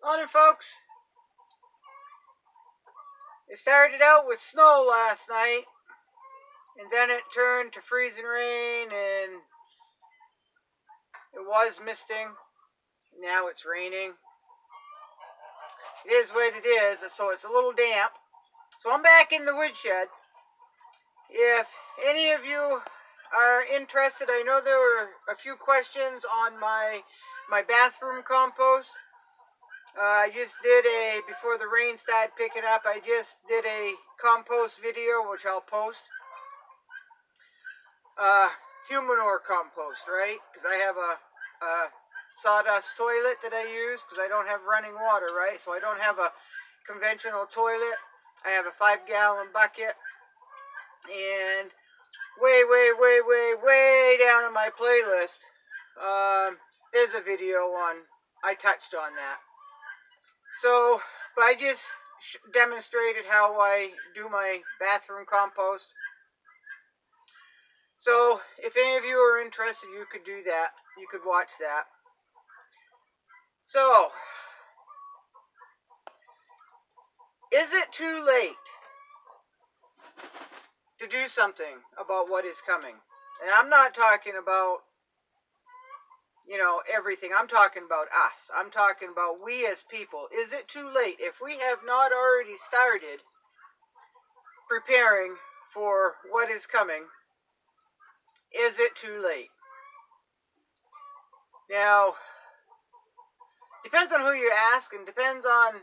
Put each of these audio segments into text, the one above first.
Morning, folks. It started out with snow last night, and then it turned to freezing rain, and it was misting. Now it's raining. It is what it is, so it's a little damp. So I'm back in the woodshed. If any of you are interested, I know there were a few questions on my bathroom compost. I just did before the rain started picking up, I just did a compost video, which I'll post. Humanure compost, right? Because I have a sawdust toilet that I use because I don't have running water, right? So I don't have a conventional toilet. I have a 5-gallon bucket. And way down in my playlist, there's a video on, I touched on that. So, but I just demonstrated how I do my bathroom compost. So, if any of you are interested, you could do that. You could watch that. So, is it too late to do something about what is coming? And I'm not talking about, everything. I'm talking about us. I'm talking about we as people. Is it too late? If we have not already started preparing for what is coming, is it too late? Now, depends on who you ask and depends on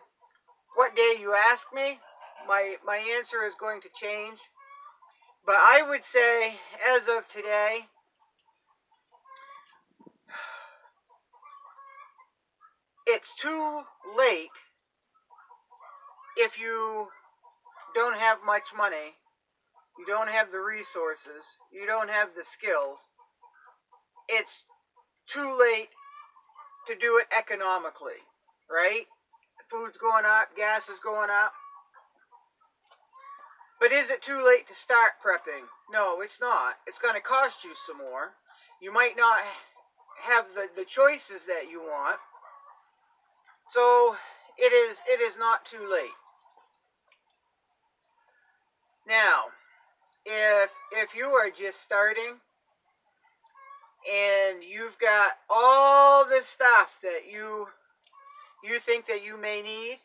what day you ask me. My answer is going to change. But I would say, as of today, it's too late if you don't have much money, you don't have the resources, you don't have the skills. It's too late to do it economically, right? Food's going up, gas is going up. But is it too late to start prepping? No, it's not. It's going to cost you some more. You might not have the choices that you want. So it is not too late. Now, if you are just starting and you've got all this stuff that you think that you may need,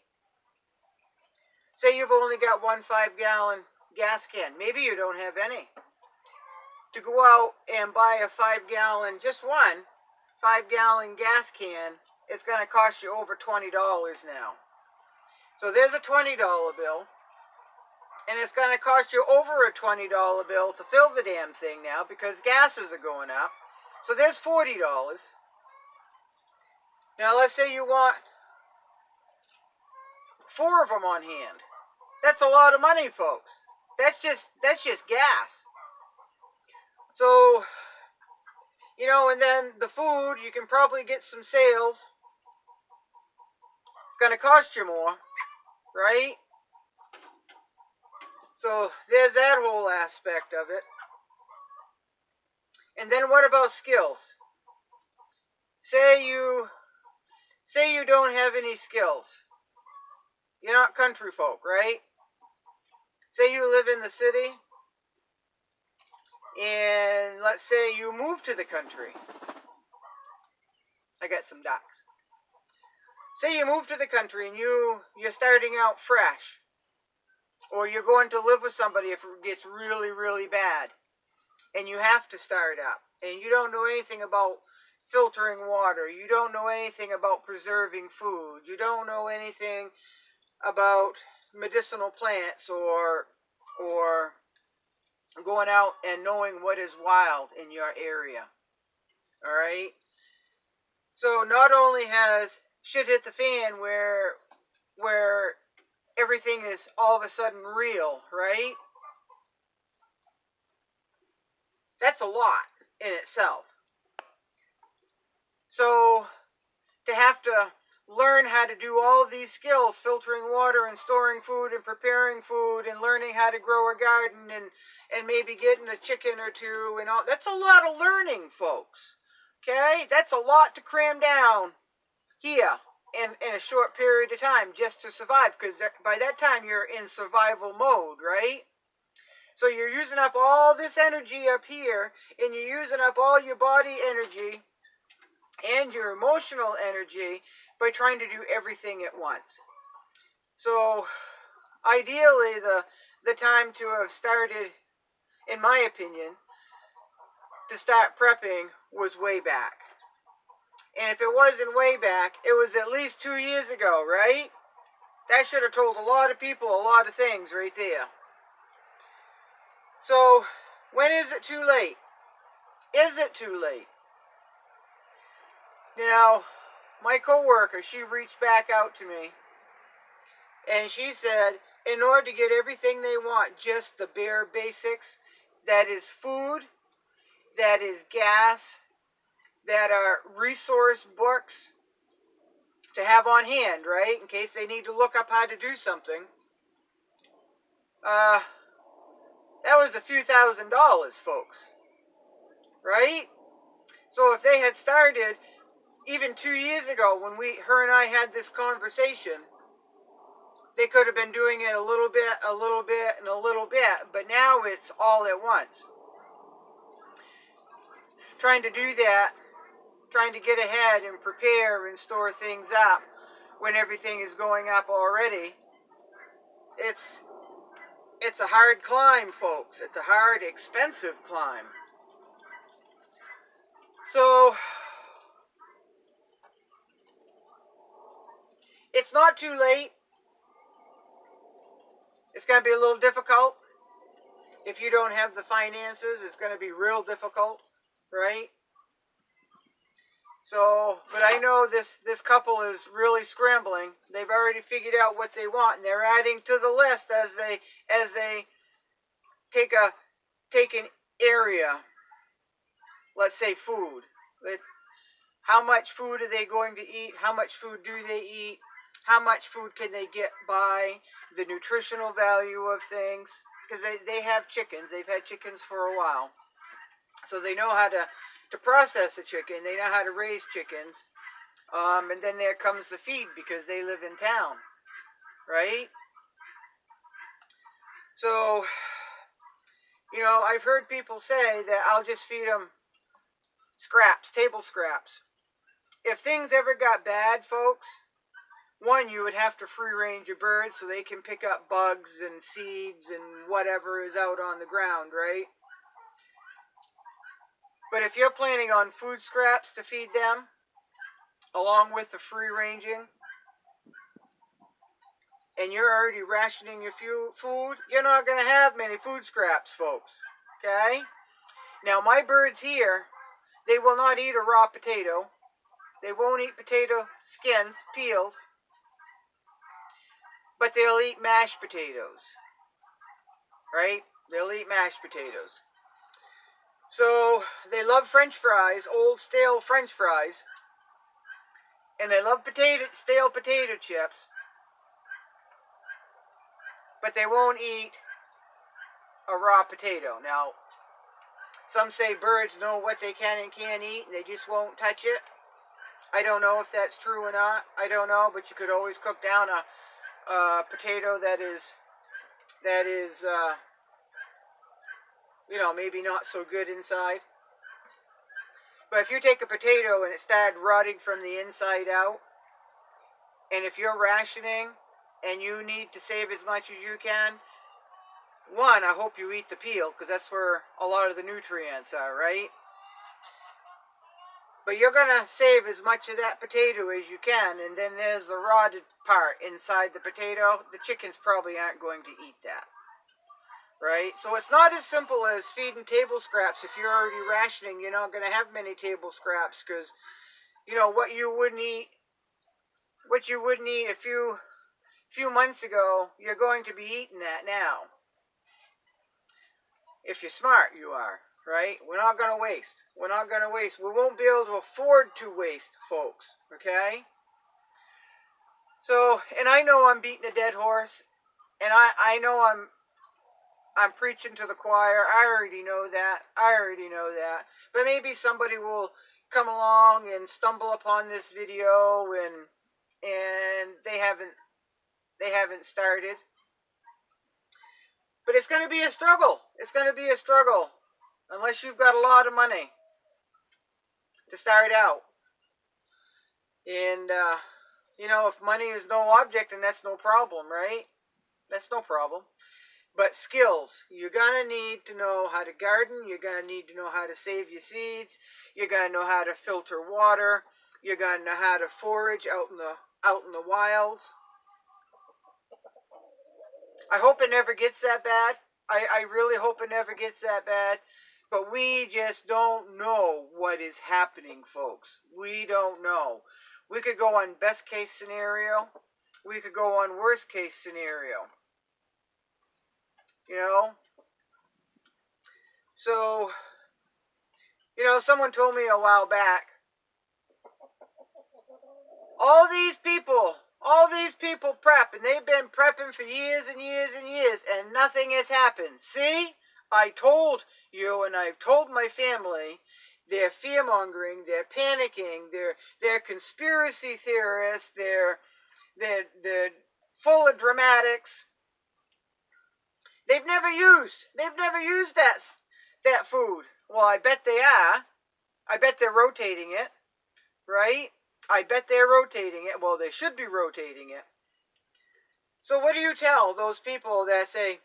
say you've only got one 5-gallon gas can, maybe you don't have any, to go out and buy a 5-gallon, just one 5-gallon gas can, it's going to cost you over $20 now. So there's a $20 bill, and it's going to cost you over a $20 bill to fill the damn thing now because gases are going up. So there's $40. Now let's say you want 4 of them on hand. That's a lot of money, folks. That's just gas. So, and then the food, you can probably get some sales. It's going to cost you more, right? So there's that whole aspect of it. And then what about skills? Say you don't have any skills. You're not country folk, right? Say you live in the city, and let's say you move to the country. I got some ducks. Say you move to the country and you're starting out fresh, or you're going to live with somebody if it gets really, really bad, and you have to start up, and you don't know anything about filtering water, you don't know anything about preserving food, you don't know anything about medicinal plants or going out and knowing what is wild in your area. All right? So not only has shit hit the fan where everything is all of a sudden real, right? That's a lot in itself. So to have to learn how to do all of these skills, filtering water and storing food and preparing food and learning how to grow a garden and maybe getting a chicken or two and all, that's a lot of learning, folks. Okay? That's a lot to cram down here. in a short period of time just to survive, because by that time you're in survival mode, right? So you're using up all this energy up here, and you're using up all your body energy and your emotional energy by trying to do everything at once. So ideally, the time to have started, in my opinion, to start prepping was way back. And if it wasn't way back, it was at least 2 years ago, right? That should have told a lot of people a lot of things right there. So, when is it too late? Is it too late? Now, my coworker, she reached back out to me, and she said, in order to get everything they want, just the bare basics, that is food, that is gas, that are resource books to have on hand, right, in case they need to look up how to do something. That was a few $1,000s, folks, right? So if they had started even 2 years ago when her and I had this conversation, they could have been doing it a little bit, and a little bit, but now it's all at once. Trying to do that, trying to get ahead and prepare and store things up when everything is going up already, it's a hard climb, folks. It's a hard, expensive climb. So, it's not too late. It's going to be a little difficult. If you don't have the finances, it's going to be real difficult, right? So, but I know this couple is really scrambling. They've already figured out what they want, and they're adding to the list as they take an area. Let's say food. How much food are they going to eat? How much food do they eat? How much food can they get by? The nutritional value of things. Because they have chickens. They've had chickens for a while. So they know how to process a chicken. They know how to raise chickens. And then there comes the feed, because they live in town. Right? So, I've heard people say that I'll just feed them scraps, table scraps. If things ever got bad, folks, one, you would have to free range your birds so they can pick up bugs and seeds and whatever is out on the ground, right? But if you're planning on food scraps to feed them, along with the free ranging, and you're already rationing your food, you're not going to have many food scraps, folks. Okay? Now, my birds here, they will not eat a raw potato. They won't eat potato skins, peels, but they'll eat mashed potatoes. Right? They'll eat mashed potatoes. So, they love French fries, old stale French fries, and they love stale potato chips, but they won't eat a raw potato. Now, some say birds know what they can and can't eat, and they just won't touch it. I don't know if that's true or not. I don't know, but you could always cook down a potato that is maybe not so good inside. But if you take a potato and it started rotting from the inside out, and if you're rationing and you need to save as much as you can, one, I hope you eat the peel, because that's where a lot of the nutrients are, right? But you're going to save as much of that potato as you can, and then there's the rotted part inside the potato. The chickens probably aren't going to eat that, right? So it's not as simple as feeding table scraps. If you're already rationing, you're not going to have many table scraps, because, what you wouldn't eat a few months ago, you're going to be eating that now. If you're smart, you are. Right? We're not going to waste. We're not going to waste. We won't be able to afford to waste, folks. Okay? So, and I know I'm beating a dead horse. And I know I'm preaching to the choir. I already know that. But maybe somebody will come along and stumble upon this video and and they haven't started. But it's going to be a struggle. It's going to be a struggle unless you've got a lot of money to start out. And you know, if money is no object, then that's no problem, right? That's no problem. But skills, you're going to need to know how to garden. You're going to need to know how to save your seeds. You're going to know how to filter water. You're going to know how to forage out in the wilds. I hope it never gets that bad. I really hope it never gets that bad. But we just don't know what is happening, folks. We don't know. We could go on best case scenario. We could go on worst case scenario. You know? So, you know, someone told me a while back, all these people prep, and they've been prepping for years and years and years, and nothing has happened. See? I told you, and I've told my family, they're fear-mongering, they're panicking, they're conspiracy theorists, they're full of dramatics. They've never used that food. Well, I bet they are. I bet they're rotating it, right? I bet they're rotating it. Well, they should be rotating it. So what do you tell those people that say,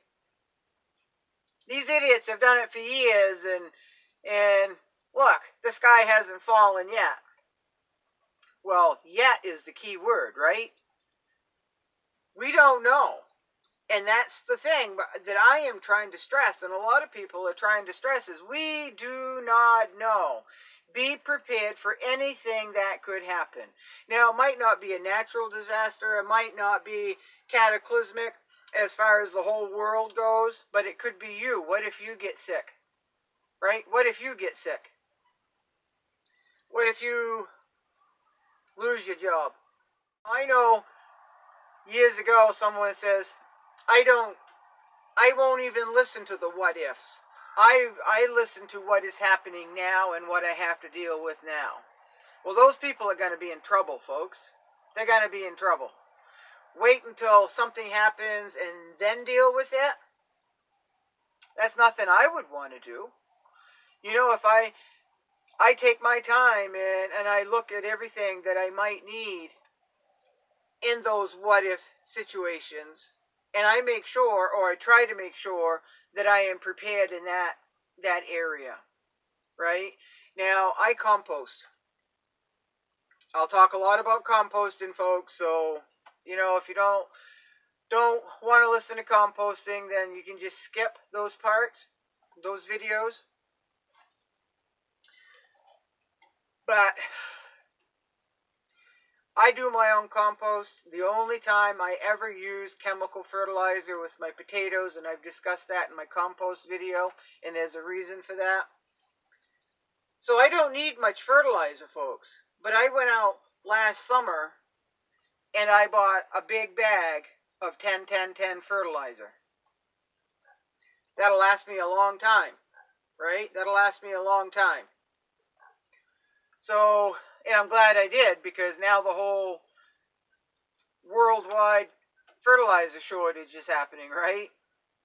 these idiots have done it for years, and look, the sky hasn't fallen yet? Well, yet is the key word, right? We don't know. And that's the thing that I am trying to stress, and a lot of people are trying to stress, is we do not know. Be prepared for anything that could happen. Now, it might not be a natural disaster. It might not be cataclysmic as far as the whole world goes, but it could be you. What if you get sick? Right? What if you get sick? What if you lose your job? I know years ago someone says, I won't even listen to the what ifs. I listen to what is happening now and what I have to deal with now. Well, those people are going to be in trouble, folks. They're going to be in trouble. Wait until something happens and then deal with it? That's nothing I would want to do. You know, if I take my time and I look at everything that I might need in those what if situations, and I make sure, or I try to make sure, that I am prepared in that area, right? Now, I compost. I'll talk a lot about composting, folks, so, you know, if you don't want to listen to composting, then you can just skip those parts, those videos. But I do my own compost. The only time I ever used chemical fertilizer with my potatoes, and I've discussed that in my compost video, and there's a reason for that. So I don't need much fertilizer, folks. But I went out last summer and I bought a big bag of 10-10-10 fertilizer. That'll last me a long time, right? That'll last me a long time. So, and I'm glad I did, because now the whole worldwide fertilizer shortage is happening, right?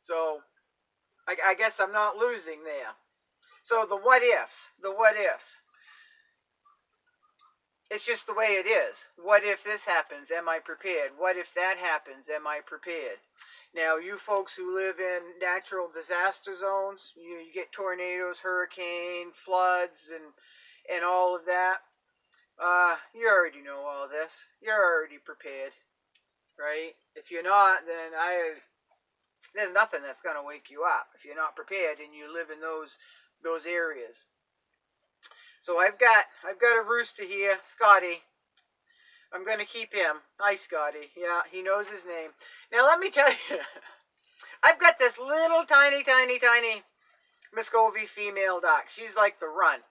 So, I guess I'm not losing there. So the what ifs. It's just the way it is. What if this happens? Am I prepared? What if that happens? Am I prepared? Now, you folks who live in natural disaster zones, you get tornadoes, hurricanes, floods, and all of that. You already know all this. You're already prepared, right? If you're not, then there's nothing that's going to wake you up if you're not prepared and you live in those areas. So I've got a rooster here, Scotty. I'm going to keep him. Hi, Scotty. Yeah, he knows his name. Now, let me tell you, I've got this little tiny Muscovy female duck. She's like the runt.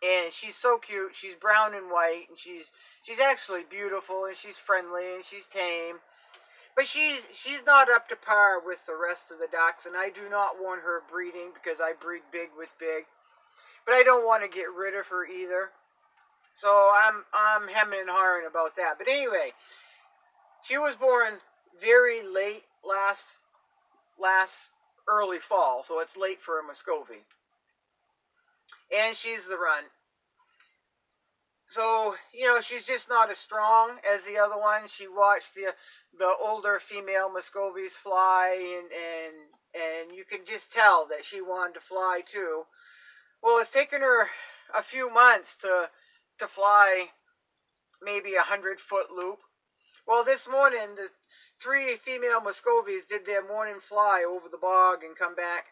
And she's so cute. She's brown and white, and she's actually beautiful, and she's friendly, and she's tame. But she's not up to par with the rest of the ducks, and I do not want her breeding, because I breed big with big. But I don't want to get rid of her either. So I'm hemming and hawing about that. But anyway, she was born very late last early fall, so it's late for a Muscovy. And she's the runt. So, you know, she's just not as strong as the other ones. She watched the older female Muscovies fly, and you can just tell that she wanted to fly too. Well, it's taken her a few months to fly maybe 100-foot loop. Well, this morning the 3 female Muscovies did their morning fly over the bog and come back.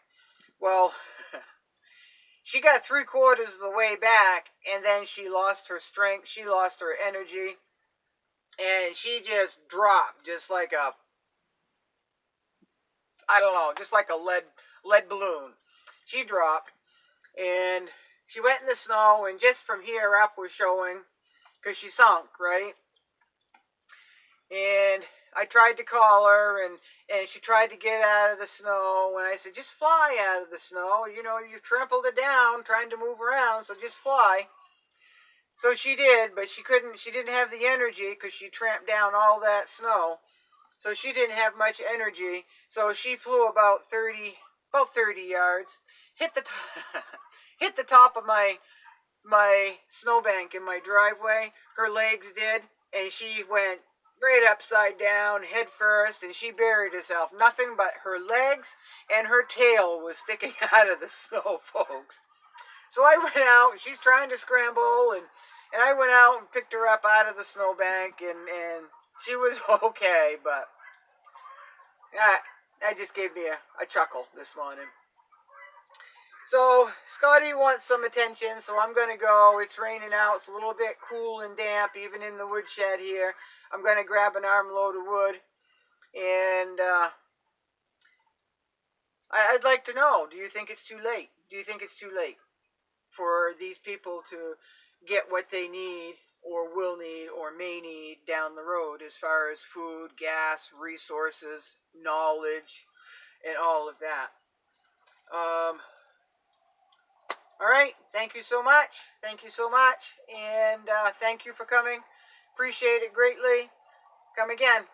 Well, she got 3/4 of the way back, and then she lost her strength, she lost her energy, and she just dropped, just like a, I don't know, just like a lead balloon. She dropped, and she went in the snow, and just from here up was showing, because she sunk, right? And I tried to call her, and she tried to get out of the snow, and I said, just fly out of the snow. You know, you've trampled it down trying to move around, so just fly. So she did, but she didn't have the energy because she tramped down all that snow. So she didn't have much energy. So she flew about 30 yards, hit the hit the top of my snowbank in my driveway. Her legs did, and she went right upside down, head first, and she buried herself. Nothing but her legs and her tail was sticking out of the snow, folks. So I went out, she's trying to scramble, and I went out and picked her up out of the snowbank, and she was okay, but that just gave me a chuckle this morning. So Scotty wants some attention, so I'm going to go. It's raining out. It's a little bit cool and damp, even in the woodshed here. I'm going to grab an armload of wood, and I'd like to know, do you think it's too late? Do you think it's too late for these people to get what they need or will need or may need down the road as far as food, gas, resources, knowledge, and all of that? All right. Thank you so much. Thank you so much. And thank you for coming. Appreciate it greatly. Come again.